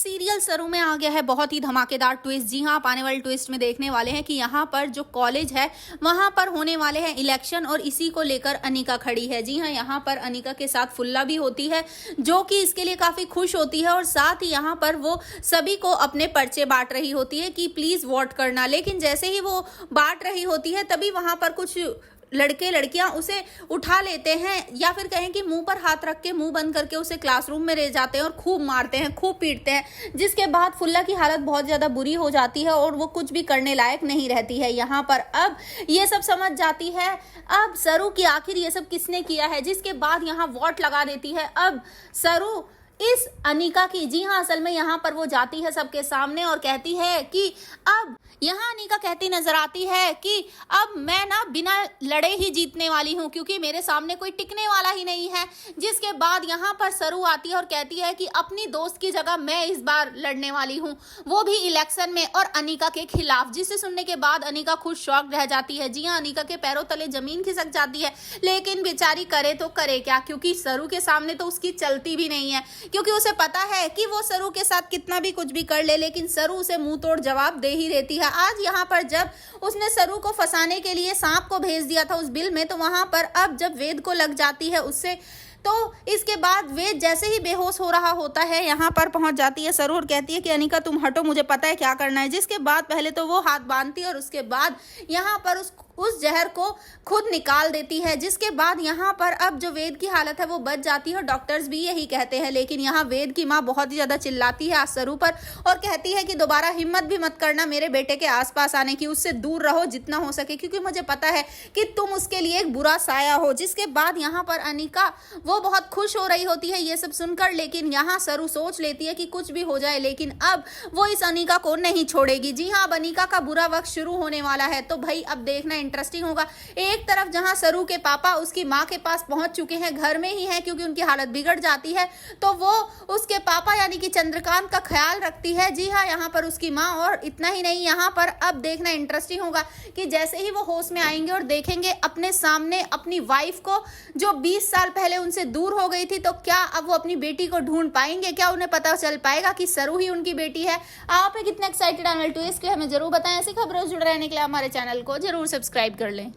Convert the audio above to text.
Serial सरू में आ गया है बहुत ही धमाकेदार ट्विस्ट। जी हाँ, आप आने वाले ट्विस्ट में देखने वाले हैं कि यहाँ पर जो कॉलेज है वहां पर होने वाले हैं इलेक्शन और इसी को लेकर अनिका खड़ी है। जी हाँ, यहाँ पर अनिका के साथ फुल्ला भी होती है जो कि इसके लिए काफी खुश होती है और साथ ही यहाँ पर वो सभी को अपने पर्चे बांट रही होती है कि प्लीज वोट करना। लेकिन जैसे ही वो बांट रही होती है तभी वहां पर कुछ लड़के लड़कियां उसे उठा लेते हैं या फिर कहें कि मुंह पर हाथ रख के मुंह बंद करके उसे क्लासरूम में ले जाते हैं और खूब मारते हैं, खूब पीटते हैं, जिसके बाद फुल्ला की हालत बहुत ज्यादा बुरी हो जाती है और वो कुछ भी करने लायक नहीं रहती है। यहाँ पर अब ये सब समझ जाती है अब सरू की आखिर ये सब किसने किया है, जिसके बाद यहाँ वोट लगा देती है अब सरू इस अनिका की। जी हाँ, असल में यहाँ पर वो जाती है सबके सामने और कहती है कि अब यहाँ अनिका कहती नजर आती है कि अब मैं ना बिना लड़े ही जीतने वाली हूँ क्योंकि मेरे सामने कोई टिकने वाला ही नहीं है। जिसके बाद यहाँ पर सरू आती है और कहती है कि अपनी दोस्त की जगह मैं इस बार लड़ने वाली हूँ, वो भी इलेक्शन में और अनिका के खिलाफ। जिसे सुनने के बाद अनिका खुद शॉक रह जाती है। जी हाँ, अनिका के पैरों तले जमीन खिसक जाती है, लेकिन बेचारी करे तो करे क्या, क्योंकि सरू के सामने तो उसकी चलती भी नहीं है, क्योंकि उसे पता है कि वो सरू के साथ कितना भी कुछ भी कर ले लेकिन सरू उसे मुंह तोड़ जवाब दे ही देती है। आज यहाँ पर जब उसने सरू को फंसाने के लिए सांप को भेज दिया था उस बिल में, तो वहां पर अब जब वेद को लग जाती है उससे, तो इसके बाद वेद जैसे ही बेहोश हो रहा होता है यहाँ पर पहुंच जाती है सरू और कहती है कि अनिका तुम हटो, मुझे पता है क्या करना है। जिसके बाद पहले तो वो हाथ बांधती है और उसके बाद यहाँ पर उस जहर को खुद निकाल देती है। जिसके बाद यहाँ पर अब जो वेद की हालत है वो बच जाती है और डॉक्टर्स भी यही कहते हैं। लेकिन यहाँ वेद की माँ बहुत ही ज़्यादा चिल्लाती है आज सरू पर और कहती है कि दोबारा हिम्मत भी मत करना मेरे बेटे के आसपास आने की, उससे दूर रहो जितना हो सके, क्योंकि मुझे पता है कि तुम उसके लिए एक बुरा साया हो। जिसके बाद यहाँ पर अनिका वो बहुत खुश हो रही होती है ये सब सुनकर, लेकिन यहाँ सरू सोच लेती है कि कुछ भी हो जाए लेकिन अब वो इस अनिका को नहीं छोड़ेगी। जी हाँ, अब अनिका का बुरा वक्त शुरू होने वाला है, तो भाई अब देखना इंटरेस्टिंग होगा। एक तरफ जहां सरू के पापा उसकी मां के पास पहुंच चुके हैं, घर में ही हैं क्योंकि उनकी हालत बिगड़ जाती है, तो वो उसके पापा यानी कि चंद्रकांत का ख्याल रखती है। जी हां, यहाँ पर उसकी मां, और इतना ही नहीं, यहाँ पर अब देखना इंटरेस्टिंग होगा कि जैसे ही वो होश में आएंगे और देखेंगे अपने सामने अपनी वाइफ को जो 20 साल पहले उनसे दूर हो गई थी, तो क्या अब वो अपनी बेटी को ढूंढ पाएंगे? क्या उन्हें पता चल पाएगा कि सरू ही उनकी बेटी है? आप कितने एक्साइटेड आने वाले ट्विस्ट के हमें जरूर बताएं। ऐसी खबरों से जुड़े रहने के लिए हमारे चैनल को जरूर सब्सक्राइब कर लें।